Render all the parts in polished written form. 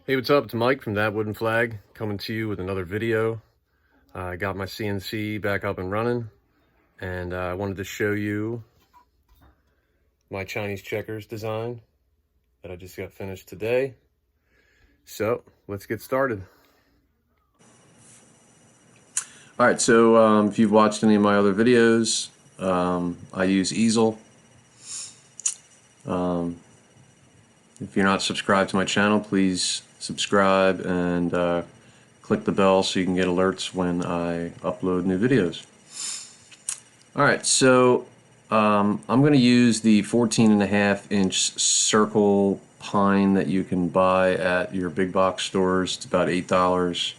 Hey, what's up? It's Mike from ThatWoodenFlag coming to you with another video. I got my CNC back up and running, and I wanted to show you my Chinese checkers design that I just got finished today. So let's get started. All right, so if you've watched any of my other videos, I use easel. If you're not subscribed to my channel, please subscribe and click the bell so you can get alerts when I upload new videos. Alright, so I'm going to use the 14.5-inch circle pine that you can buy at your big box stores. It's about $8.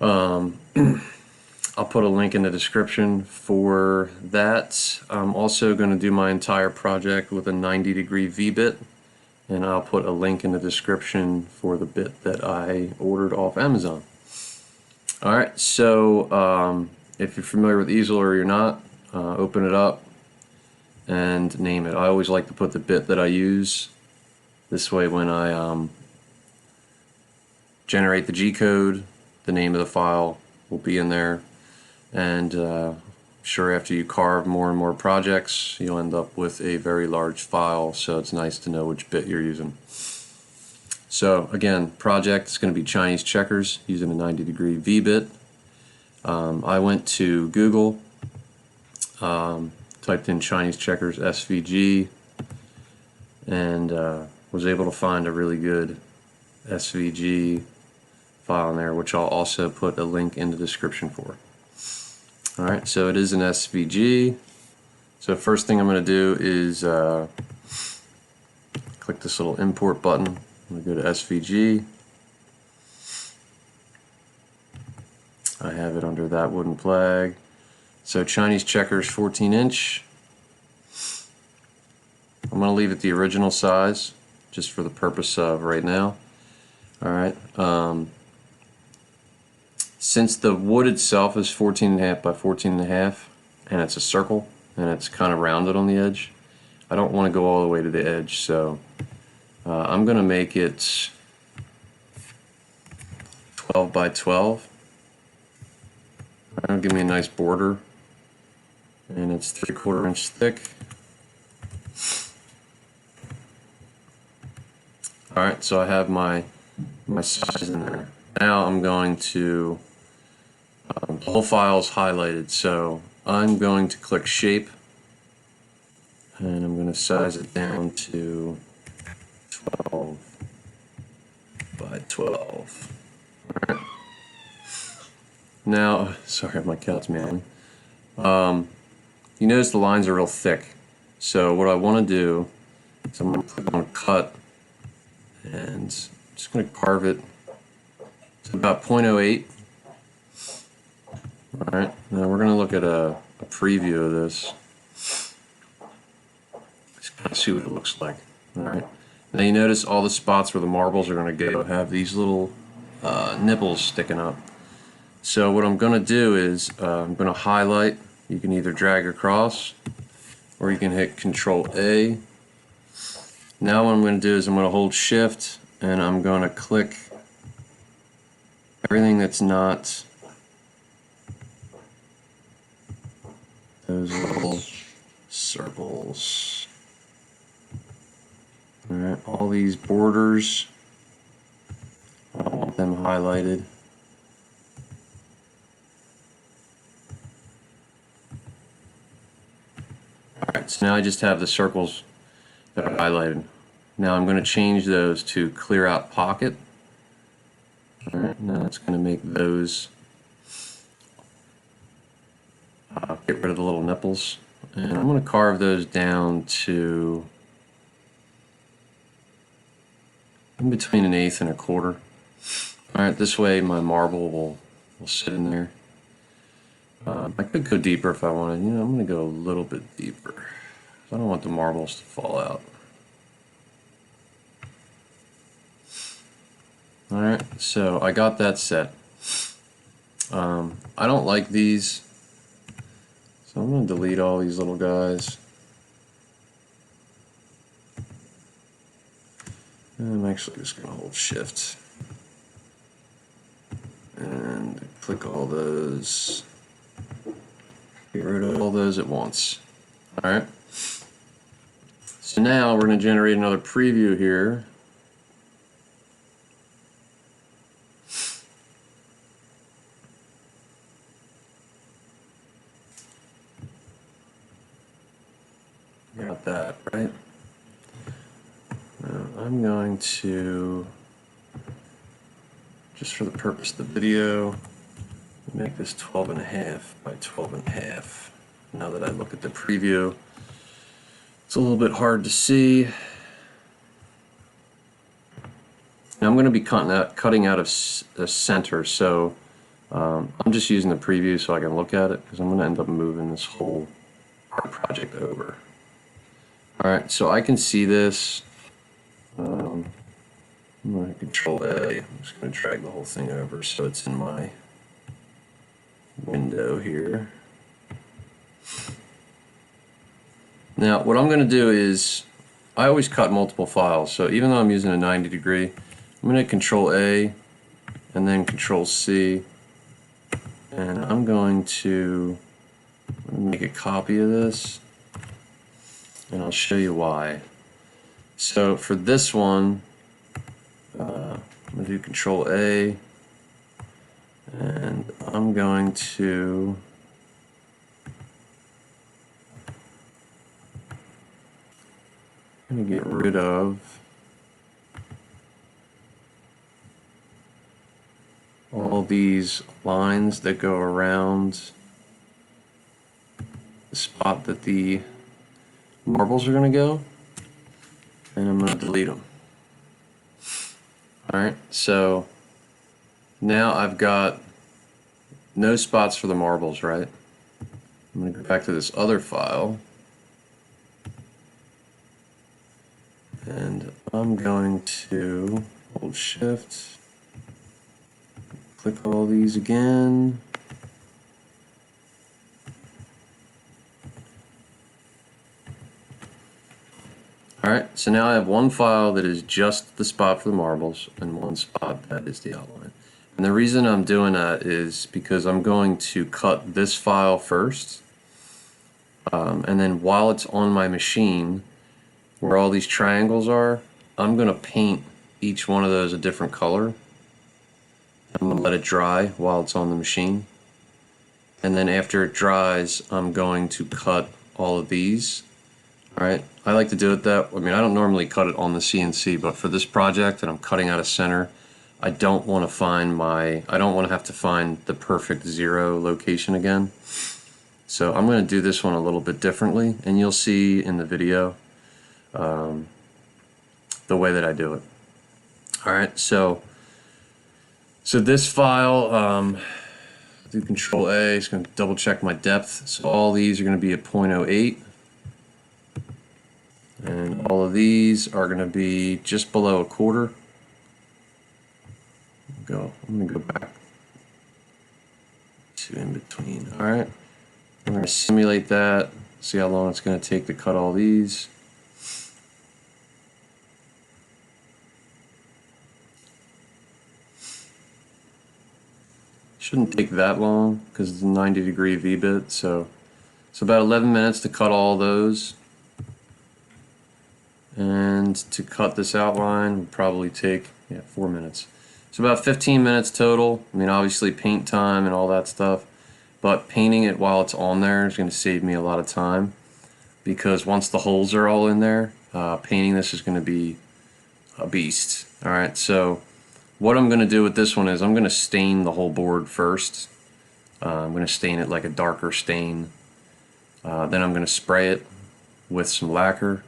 I'll put a link in the description for that. I'm also going to do my entire project with a 90-degree V-bit, and I'll put a link in the description for the bit that I ordered off Amazon. Alright, so if you're familiar with easel or you're not, open it up and name it. I always like to put the bit that I use. This way when I generate the G-code, the name of the file will be in there. And sure, after you carve more and more projects, you'll end up with a very large file, so it's nice to know which bit you're using. So again, project is going to be Chinese checkers using a 90-degree V-bit. I went to Google, typed in Chinese checkers SVG, and was able to find a really good SVG file in there, which I'll also put a link in the description for. Alright, so it is an SVG. So first thing I'm going to do is click this little import button. I'm going to go to SVG. I have it under ThatWoodenFlag. So Chinese checkers 14-inch. I'm going to leave it the original size just for the purpose of right now. Alright. Since the wood itself is 14.5 by 14.5 and it's a circle and it's kind of rounded on the edge, I don't want to go all the way to the edge, so I'm going to make it 12 by 12. That'll give me a nice border, and it's 3/4 inch thick. Alright, so I have my size in there. Now I'm going to the whole file is highlighted, so I'm going to click shape and I'm going to size it down to 12 by 12. All right. Now, sorry, my cat's meowing. You notice the lines are real thick, so what I want to do is I'm going to click on cut and just going to carve it to about 0.08. Alright, now we're going to look at a preview of this. Just kind of see what it looks like. Alright, now you notice all the spots where the marbles are going to go have these little nipples sticking up. So what I'm going to do is I'm going to highlight. You can either drag across or you can hit Control A. Now what I'm going to do is I'm going to hold Shift and I'm going to click everything that's not those little circles. Alright, all these borders, I want them highlighted. Alright, so now I just have the circles that are highlighted. Now I'm going to change those to clear out pocket. Alright, now it's going to make those get rid of the little nipples, and I'm going to carve those down to in between 1/8 and 1/4. Alright, this way my marble will sit in there. I could go deeper if I wanted. You know, I'm going to go a little bit deeper. I don't want the marbles to fall out. Alright, so I got that set. I don't like these, so I'm going to delete all these little guys. I'm actually just going to hold shift and click all those, get rid of all those at once. All right. So now we're going to generate another preview here. Got that, right? Now I'm going to, just for the purpose of the video, make this 12.5 by 12.5. Now that I look at the preview, it's a little bit hard to see. Now I'm going to be cutting out of the center, so I'm just using the preview so I can look at it, because I'm going to end up moving this whole project over. All right, so I can see this. I'm going to Control A. I'm just going to drag the whole thing over so it's in my window here. Now, what I'm going to do is, I always cut multiple files, so even though I'm using a 90 degree, I'm going to Control A and then Control C, and I'm going to make a copy of this, and I'll show you why. So for this one, I'm going to do Control A, and I'm going to get rid of all these lines that go around the spot that the marbles are going to go, and I'm going to delete them. Alright, so now I've got no spots for the marbles, right? I'm going to go back to this other file, and I'm going to hold shift, click all these again, alright, so now I have one file that is just the spot for the marbles and one spot that is the outline. And the reason I'm doing that is because I'm going to cut this file first, and then while it's on my machine, where all these triangles are, I'm going to paint each one of those a different color. I'm going to let it dry while it's on the machine. And then after it dries, I'm going to cut all of these. Alright, I like to do it that, I mean, I don't normally cut it on the CNC, but for this project that I'm cutting out of center, I don't want to have to find the perfect 0 location again. So I'm going to do this one a little bit differently, and you'll see in the video the way that I do it. Alright, so this file, do Control A, it's going to double check my depth. So all these are going to be at 0.08. And all of these are going to be just below a quarter. I'm going to go back to in between. Alright, I'm going to simulate that, see how long it's going to take to cut all these. Shouldn't take that long because it's a 90 degree V-bit, so it's about 11 minutes to cut all those. And to cut this outline would probably take 4 minutes. So about 15 minutes total. I mean, obviously paint time and all that stuff, but painting it while it's on there is going to save me a lot of time, because once the holes are all in there, painting this is going to be a beast. Alright, so what I'm going to do with this one is I'm going to stain the whole board first. I'm going to stain it like a darker stain. Then I'm going to spray it with some lacquer.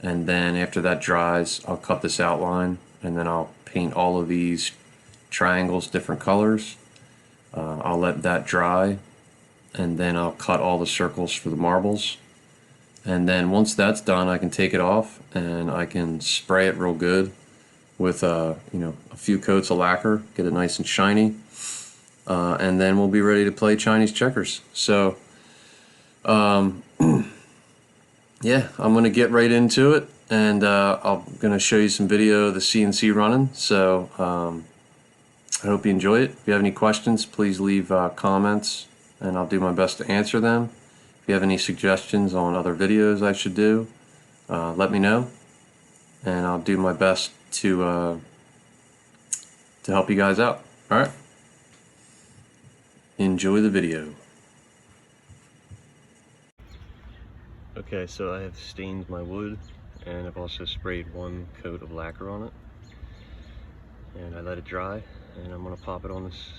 And then after that dries, I'll cut this outline, and then I'll paint all of these triangles different colors. I'll let that dry, and then I'll cut all the circles for the marbles. And then once that's done, I can take it off and I can spray it real good with a few coats of lacquer, get it nice and shiny, and then we'll be ready to play Chinese checkers. So yeah, I'm going to get right into it. and I'm going to show you some video of the CNC running. So I hope you enjoy it. If you have any questions, please leave comments, and I'll do my best to answer them. If you have any suggestions on other videos I should do, let me know, and I'll do my best to help you guys out. All right? Enjoy the video. Okay, so I have stained my wood, and I've also sprayed one coat of lacquer on it, and I let it dry, and I'm going to pop it on this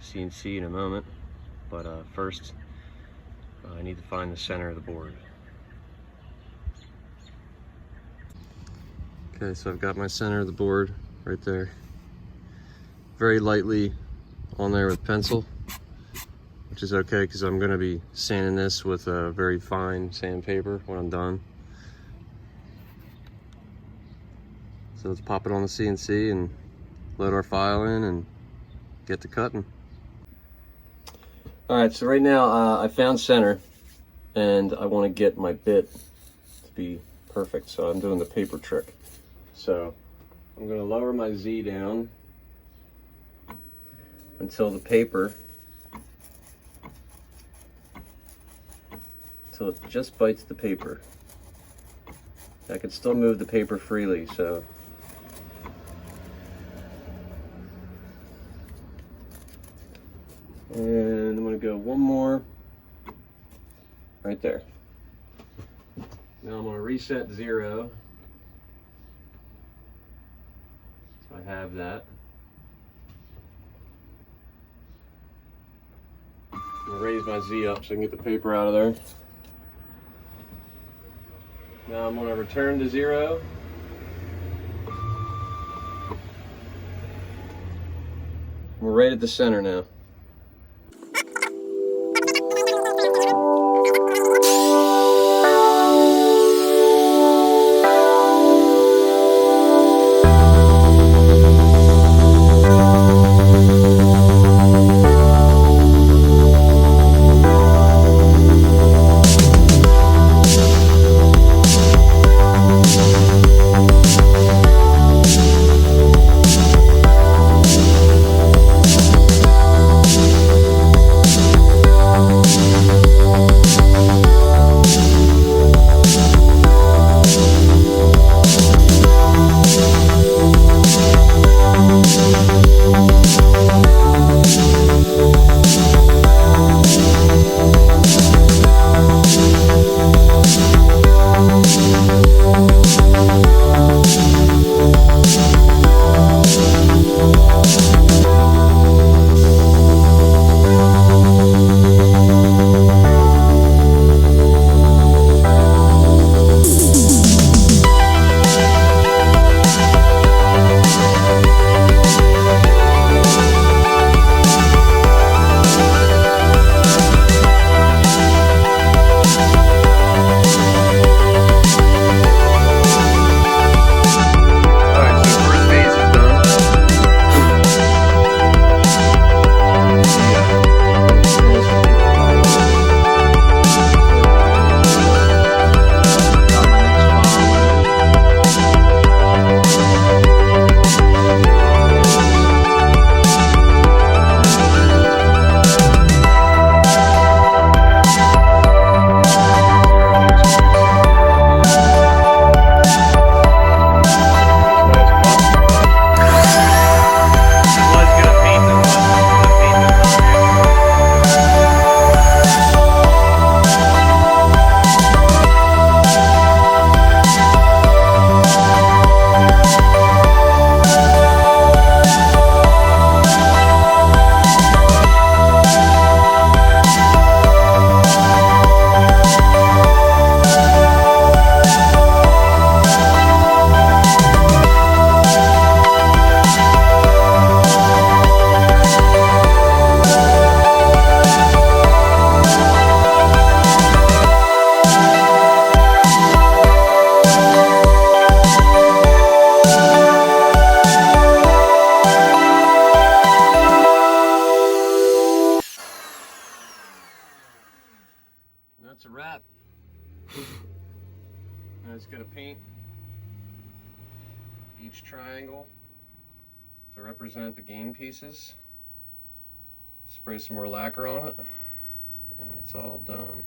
CNC in a moment. But first I need to find the center of the board. Okay, so I've got my center of the board right there, very lightly on there with pencil, which is okay because I'm going to be sanding this with a very fine sandpaper when I'm done. So let's pop it on the CNC and load our file in and get to cutting. Alright, so right now I found center, and I want to get my bit to be perfect, so I'm doing the paper trick. So I'm going to lower my Z down until the paper, until it just bites the paper. I can still move the paper freely, so and I'm going to go one more right there. Now I'm going to reset 0. So I have that. I'm going to raise my Z up so I can get the paper out of there. Now I'm going to return to 0. We're right at the center now. each triangle to represent the game pieces. Spray some more lacquer on it, and it's all done.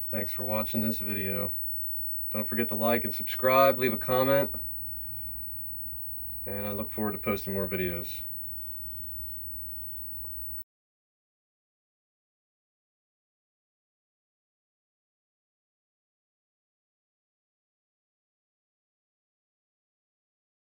Thanks for watching this video. Don't forget to like and subscribe, leave a comment, and I look forward to posting more videos.